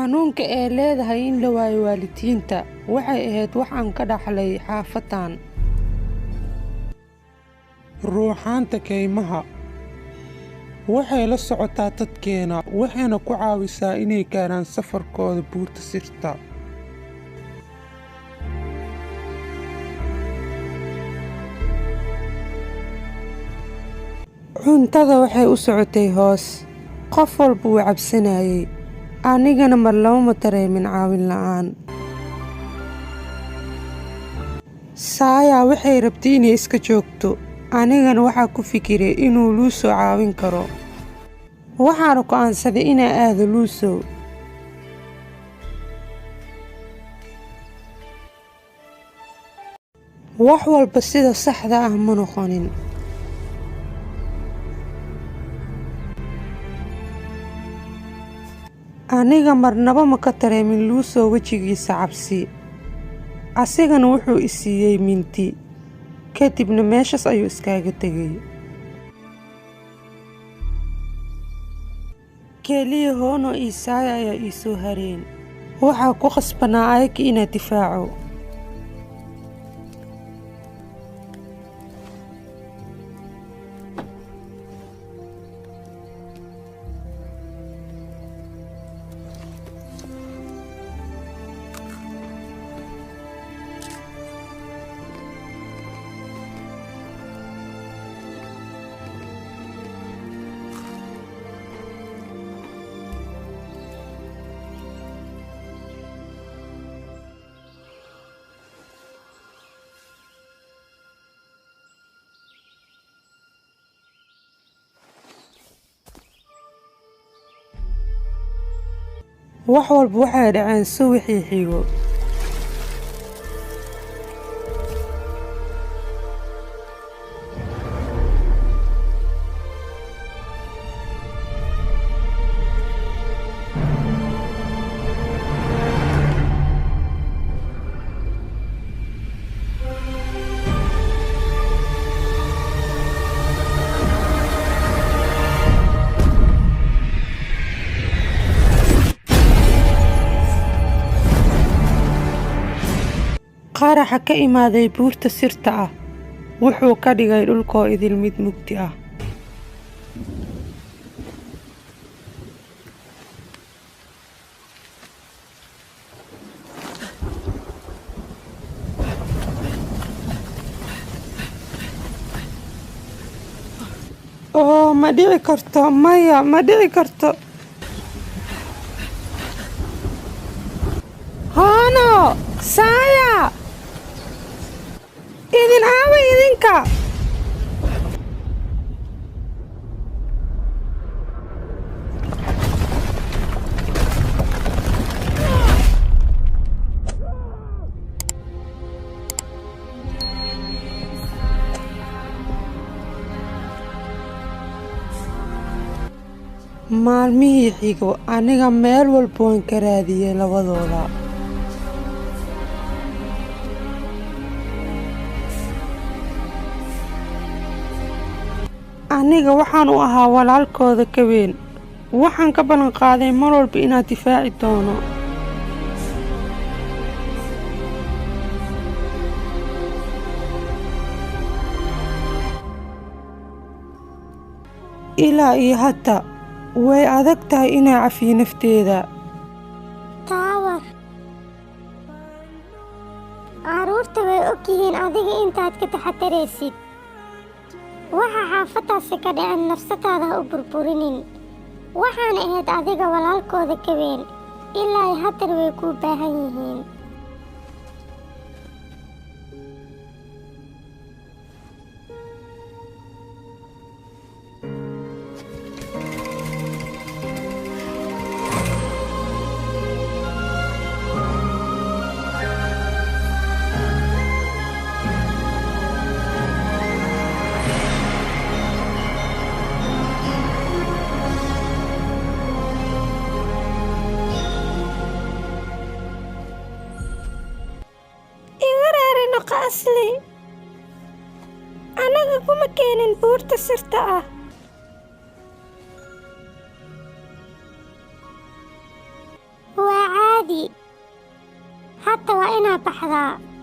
xanuunka ee leedahay in la waayo waalidiinta waxay ahayd wax aan ka dhaxlay xaafadan. ruuxaanta kaymaha waxay la socotaa dadkeena waxayna ku caawisaa inay gaaraan safarkooda buurta sirta. cuntada waxay u socotay hoos, qof walba wuu cabsanayay, anigana mar laba ma dareemin caawin la'aan. Saaya waxay rabtay inay iska joogto, anigana waxaa ku fikiray inuu Luuso caawin karo. waxaana go'aansaday inaan aado Luuso. wax walba sida saxda ah ma noqonin. aniga marnaba ma ka dareemin Luuso wejigiisa cabsi. asigana wuxuu i siiyey minti, kadibna meeshaas ayuu iskaaga tegay. keliya Hoono iyo Saaya ayaa ii soo hareen. waxaa ku khasbanaa ayaga inaan difaaco. wax walba waxay dhaceen subaxii xigo. qaraxa ka imaaday buurta sirta ah wuxuu ka dhigay dhulkoo idil mid mugdi ah. ma dhici karto, maya ma dhici karto. Hoono, Saaya, idin aawa idinka. maalmihii xigo aniga meel walba waan ka raadiyey labadooda. aniga waxaan u ahaa walaalkooda ka weyn. waxaan ka ballan qaaday mar walba inaan difaaci doono. ilaa iyo hadda way adag tahay inay cafiyo nafteeda. taawar caruurta way ogyihiin adiga intaad ka taxadaraysid. waxa xaafadaasi ka dhacen nafsataada ha u burburinin. waxaana ahayd adiga walaalkooda ka weyn. ilaa haddana way kuu baahan yihiin. asli anaga kuma keenin buurta sirta ah. waa saxda